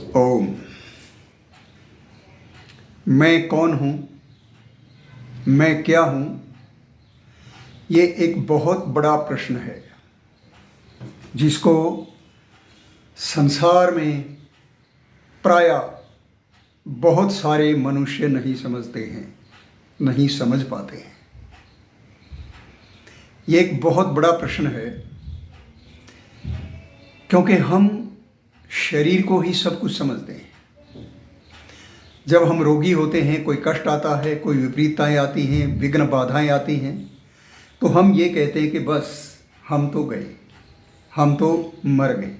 ओम। मैं कौन हूँ, मैं क्या हूँ, ये एक बहुत बड़ा प्रश्न है जिसको संसार में प्रायः बहुत सारे मनुष्य नहीं समझते हैं, नहीं समझ पाते हैं। ये एक बहुत बड़ा प्रश्न है क्योंकि हम शरीर को ही सब कुछ समझते हैं। जब हम रोगी होते हैं, कोई कष्ट आता है, कोई विपरीतताएं आती हैं, विघ्न बाधाएं आती हैं, तो हम ये कहते हैं कि बस हम तो गए, हम तो मर गए,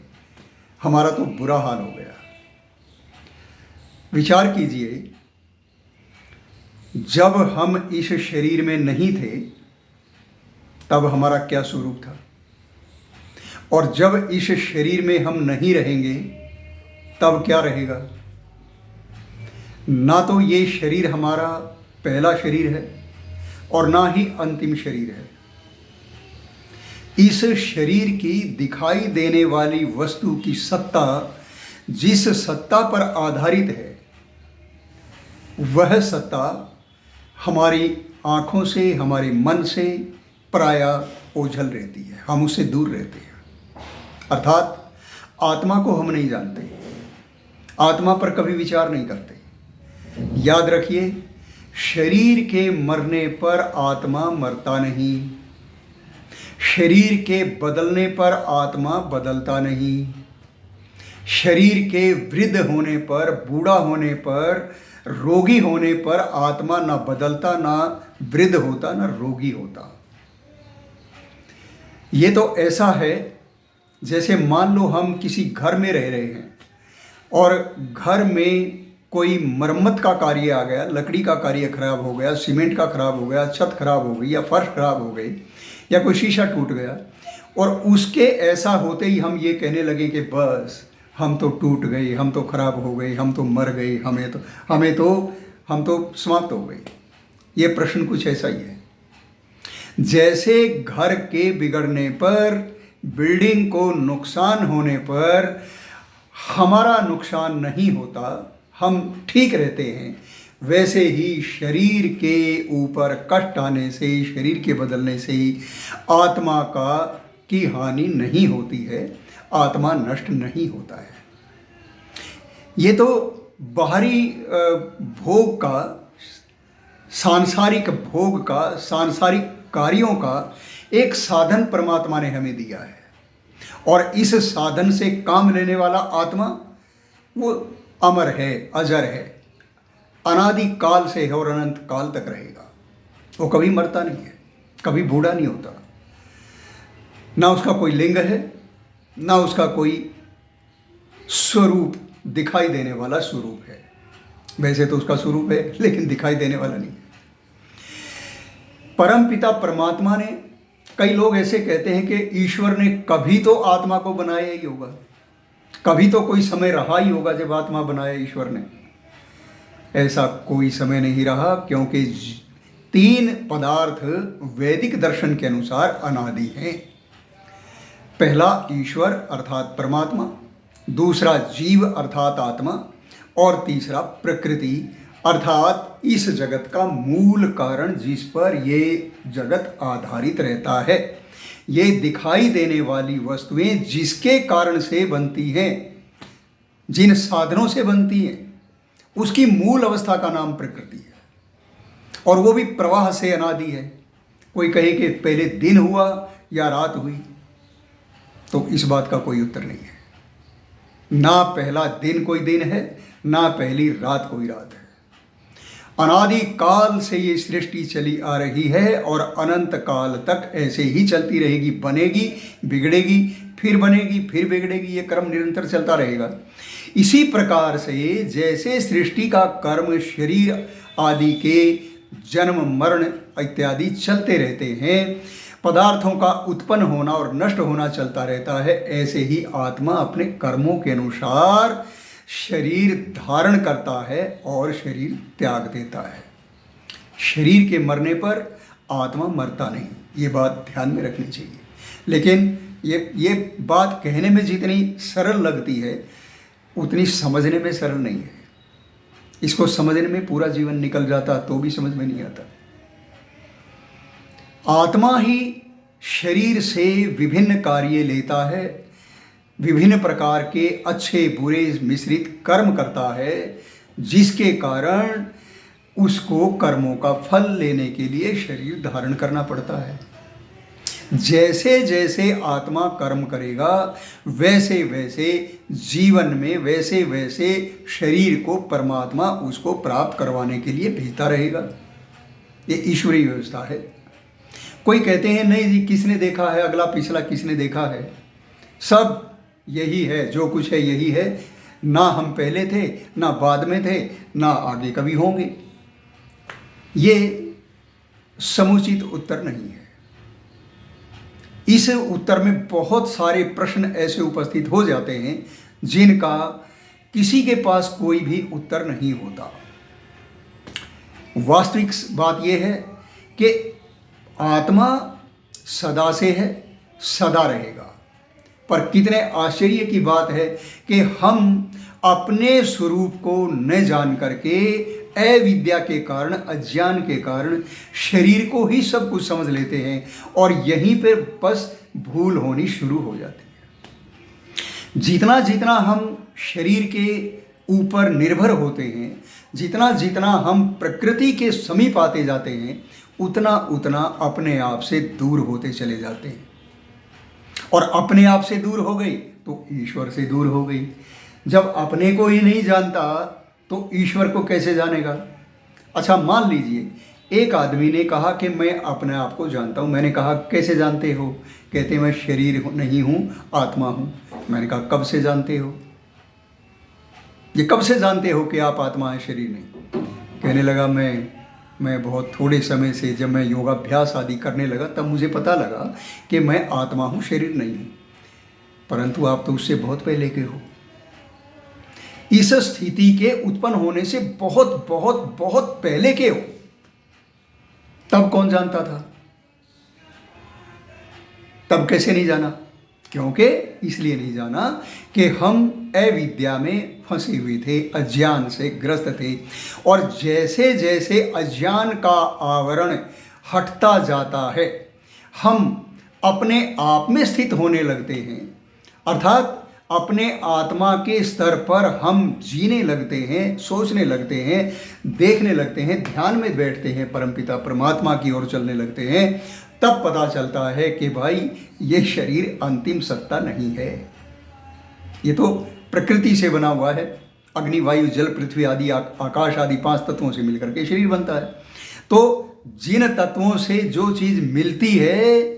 हमारा तो बुरा हाल हो गया। विचार कीजिए, जब हम इस शरीर में नहीं थे तब हमारा क्या स्वरूप था, और जब इस शरीर में हम नहीं रहेंगे तब क्या रहेगा। ना तो ये शरीर हमारा पहला शरीर है और ना ही अंतिम शरीर है। इस शरीर की दिखाई देने वाली वस्तु की सत्ता जिस सत्ता पर आधारित है, वह सत्ता हमारी आँखों से, हमारे मन से प्रायः ओझल रहती है, हम उससे दूर रहते हैं। अर्थात आत्मा को हम नहीं जानते, आत्मा पर कभी विचार नहीं करते। याद रखिए, शरीर के मरने पर आत्मा मरता नहीं, शरीर के बदलने पर आत्मा बदलता नहीं, शरीर के वृद्ध होने पर, बूढ़ा होने पर, रोगी होने पर आत्मा ना बदलता, ना वृद्ध होता, ना रोगी होता। ये तो ऐसा है जैसे मान लो हम किसी घर में रह रहे हैं और घर में कोई मरम्मत का कार्य आ गया, लकड़ी का कार्य खराब हो गया, सीमेंट का खराब हो गया, छत खराब हो गई या फर्श खराब हो गई या कोई शीशा टूट गया, और उसके ऐसा होते ही हम ये कहने लगे कि बस हम तो टूट गए, हम तो खराब हो गए, हम तो मर गए, हम तो समाप्त हो गए। ये प्रश्न कुछ ऐसा ही है। जैसे घर के बिगड़ने पर, बिल्डिंग को नुकसान होने पर हमारा नुकसान नहीं होता, हम ठीक रहते हैं, वैसे ही शरीर के ऊपर कष्ट आने से, शरीर के बदलने से ही आत्मा की हानि नहीं होती है, आत्मा नष्ट नहीं होता है। ये तो बाहरी भोग का, सांसारिक भोग का, सांसारिक कार्यों का एक साधन परमात्मा ने हमें दिया है, और इस साधन से काम लेने वाला आत्मा वो अमर है, अजर है, अनादि काल से है और अनंत काल तक रहेगा। वो कभी मरता नहीं है, कभी बूढ़ा नहीं होता, ना उसका कोई लिंग है, ना उसका कोई स्वरूप, दिखाई देने वाला स्वरूप है। वैसे तो उसका स्वरूप है लेकिन दिखाई देने वाला नहीं है। परम पिता परमात्मा ने, कई लोग ऐसे कहते हैं कि ईश्वर ने कभी तो आत्मा को बनाया ही होगा, कभी तो कोई समय रहा ही होगा जब आत्मा बनाया ईश्वर ने। ऐसा कोई समय नहीं रहा, क्योंकि तीन पदार्थ वैदिक दर्शन के अनुसार अनादि हैं। पहला ईश्वर अर्थात परमात्मा, दूसरा जीव अर्थात आत्मा, और तीसरा प्रकृति अर्थात इस जगत का मूल कारण जिस पर ये जगत आधारित रहता है। ये दिखाई देने वाली वस्तुएं जिसके कारण से बनती हैं, जिन साधनों से बनती हैं, उसकी मूल अवस्था का नाम प्रकृति है, और वो भी प्रवाह से अनादि है। कोई कहे कि पहले दिन हुआ या रात हुई, तो इस बात का कोई उत्तर नहीं है। ना पहला दिन कोई दिन है, ना पहली रात कोई रात है। अनादि काल से ये सृष्टि चली आ रही है और अनंत काल तक ऐसे ही चलती रहेगी, बनेगी, बिगड़ेगी, फिर बनेगी, फिर बिगड़ेगी, ये क्रम निरंतर चलता रहेगा। इसी प्रकार से जैसे सृष्टि का कर्म शरीर आदि के जन्म मरण इत्यादि चलते रहते हैं, पदार्थों का उत्पन्न होना और नष्ट होना चलता रहता है, ऐसे ही आत्मा अपने कर्मों के अनुसार शरीर धारण करता है और शरीर त्याग देता है। शरीर के मरने पर आत्मा मरता नहीं, ये बात ध्यान में रखनी चाहिए। लेकिन ये बात कहने में जितनी सरल लगती है, उतनी समझने में सरल नहीं है। इसको समझने में पूरा जीवन निकल जाता तो भी समझ में नहीं आता। आत्मा ही शरीर से विभिन्न कार्य लेता है, विभिन्न प्रकार के अच्छे बुरे मिश्रित कर्म करता है, जिसके कारण उसको कर्मों का फल लेने के लिए शरीर धारण करना पड़ता है। जैसे जैसे आत्मा कर्म करेगा वैसे वैसे जीवन में वैसे वैसे शरीर को परमात्मा उसको प्राप्त करवाने के लिए भेजता रहेगा। ये ईश्वरीय व्यवस्था है। कोई कहते हैं नहीं जी, किसने देखा है अगला पिछला, किसने देखा है, सब यही है, जो कुछ है यही है, ना हम पहले थे ना बाद में थे ना आगे कभी होंगे। ये समुचित उत्तर नहीं है। इस उत्तर में बहुत सारे प्रश्न ऐसे उपस्थित हो जाते हैं जिनका किसी के पास कोई भी उत्तर नहीं होता। वास्तविक बात यह है कि आत्मा सदा से है, सदा रहेगा। पर कितने आश्चर्य की बात है कि हम अपने स्वरूप को न जान करके अविद्या के कारण, अज्ञान के कारण शरीर को ही सब कुछ समझ लेते हैं और यहीं पे बस भूल होनी शुरू हो जाती है। जितना जितना हम शरीर के ऊपर निर्भर होते हैं, जितना जितना हम प्रकृति के समीप आते जाते हैं, उतना उतना अपने आप से दूर होते चले जाते हैं। और अपने आप से दूर हो गई तो ईश्वर से दूर हो गई। जब अपने को ही नहीं जानता तो ईश्वर को कैसे जानेगा। अच्छा, मान लीजिए एक आदमी ने कहा कि मैं अपने आप को जानता हूँ। मैंने कहा कैसे जानते हो? कहते मैं शरीर नहीं हूँ, आत्मा हूँ। मैंने कहा कब से जानते हो? ये कब से जानते हो कि आप आत्मा है, शरीर नहीं? कहने लगा मैं बहुत थोड़े समय से, जब मैं योगाभ्यास आदि करने लगा तब मुझे पता लगा कि मैं आत्मा हूँ, शरीर नहीं हूँ। परंतु आप तो उससे बहुत पहले के हो। इस स्थिति के उत्पन्न होने से बहुत बहुत बहुत पहले के हो। तब कौन जानता था? तब कैसे नहीं जाना? क्योंकि इसलिए नहीं जाना कि हम अविद्या में फंसे हुए थे, अज्ञान से ग्रस्त थे। और जैसे जैसे अज्ञान का आवरण हटता जाता है, हम अपने आप में स्थित होने लगते हैं। अर्थात अपने आत्मा के स्तर पर हम जीने लगते हैं, सोचने लगते हैं, देखने लगते हैं, ध्यान में बैठते हैं, परमपिता परमात्मा की ओर चलने लगते हैं। तब पता चलता है कि भाई ये शरीर अंतिम सत्ता नहीं है। ये तो प्रकृति से बना हुआ है। अग्नि, वायु, जल, पृथ्वी आदि, आकाश आदि 5 तत्वों से मिलकर के शरीर बनता है। तो जिन तत्वों से जो चीज़ मिलती है,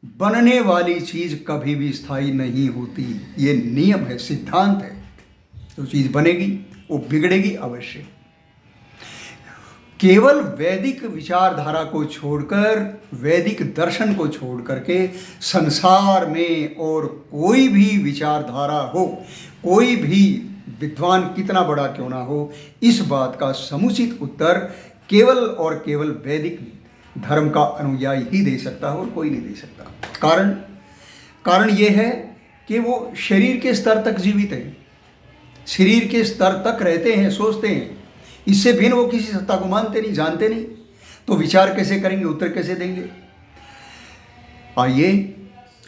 बनने वाली चीज़ कभी भी स्थायी नहीं होती। ये नियम है, सिद्धांत है। जो चीज़ बनेगी वो बिगड़ेगी अवश्य। केवल वैदिक विचारधारा को छोड़कर, वैदिक दर्शन को छोड़ करके संसार में और कोई भी विचारधारा हो, कोई भी विद्वान कितना बड़ा क्यों ना हो, इस बात का समुचित उत्तर केवल और केवल वैदिक धर्म का अनुयायी ही दे सकता है और कोई नहीं दे सकता। कारण ये है कि वो शरीर के स्तर तक जीवित है, शरीर के स्तर तक रहते हैं, सोचते हैं। इससे भिन्न वो किसी सत्ता को मानते नहीं, जानते नहीं। तो विचार कैसे करेंगे, उत्तर कैसे देंगे? आइए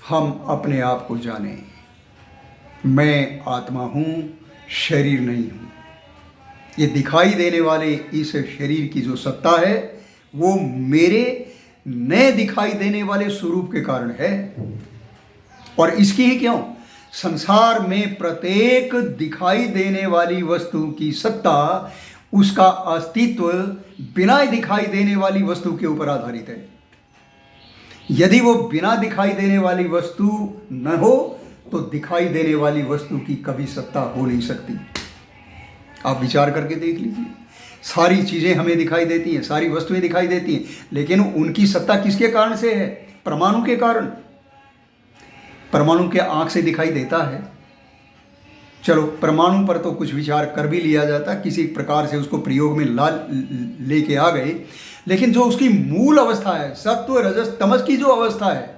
हम अपने आप को जानें। मैं आत्मा हूँ, शरीर नहीं हूँ। ये दिखाई देने वाले इस शरीर की जो सत्ता है वो मेरे न दिखाई देने वाले स्वरूप के कारण है। और इसकी ही क्यों, संसार में प्रत्येक दिखाई देने वाली वस्तु की सत्ता, उसका अस्तित्व बिना दिखाई देने वाली वस्तु के ऊपर आधारित है। यदि वो बिना दिखाई देने वाली वस्तु न हो तो दिखाई देने वाली वस्तु की कभी सत्ता हो नहीं सकती। आप विचार करके देख लीजिए। सारी चीज़ें हमें दिखाई देती हैं, सारी वस्तुएं दिखाई देती हैं, लेकिन उनकी सत्ता किसके कारण से है? परमाणु के कारण। परमाणु के आँख से दिखाई देता है। चलो, परमाणु पर तो कुछ विचार कर भी लिया जाता, किसी प्रकार से उसको प्रयोग में लेके आ गए, लेकिन जो उसकी मूल अवस्था है, सत्व रजस तमस की जो अवस्था है,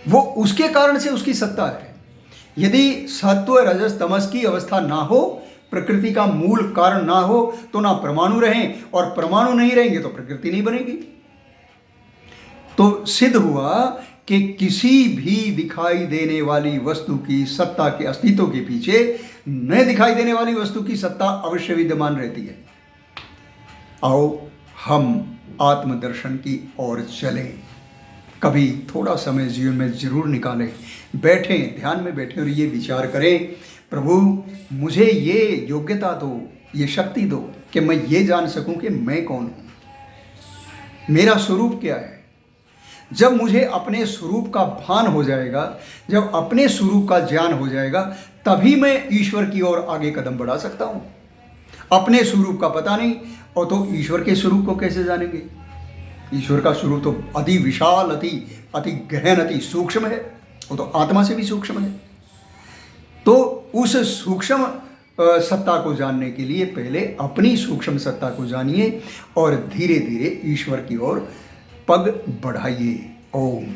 वो उसके कारण से उसकी सत्ता है। यदि सत्व रजस तमस की अवस्था ना हो, प्रकृति का मूल कारण ना हो, तो ना परमाणु रहें, और परमाणु नहीं रहेंगे तो प्रकृति नहीं बनेगी। तो सिद्ध हुआ कि किसी भी दिखाई देने वाली वस्तु की सत्ता के अस्तित्व के पीछे न दिखाई देने वाली वस्तु की सत्ता अवश्य विद्यमान रहती है। आओ हम आत्मदर्शन की ओर चलें, कभी थोड़ा समय जीवन में जरूर निकालें, बैठें, ध्यान में बैठें और ये विचार करें, प्रभु मुझे ये योग्यता दो, ये शक्ति दो कि मैं ये जान सकूं कि मैं कौन हूं, मेरा स्वरूप क्या है। जब मुझे अपने स्वरूप का भान हो जाएगा, जब अपने स्वरूप का ज्ञान हो जाएगा, तभी मैं ईश्वर की ओर आगे कदम बढ़ा सकता हूं। अपने स्वरूप का पता नहीं और तो ईश्वर के स्वरूप को कैसे जानेंगे। ईश्वर का स्वरूप तो अति विशाल, अति गहन, अति सूक्ष्म है, वो तो आत्मा से भी सूक्ष्म है। तो उस सूक्ष्म सत्ता को जानने के लिए पहले अपनी सूक्ष्म सत्ता को जानिए और धीरे धीरे ईश्वर की ओर पग बढ़ाइए। ओम।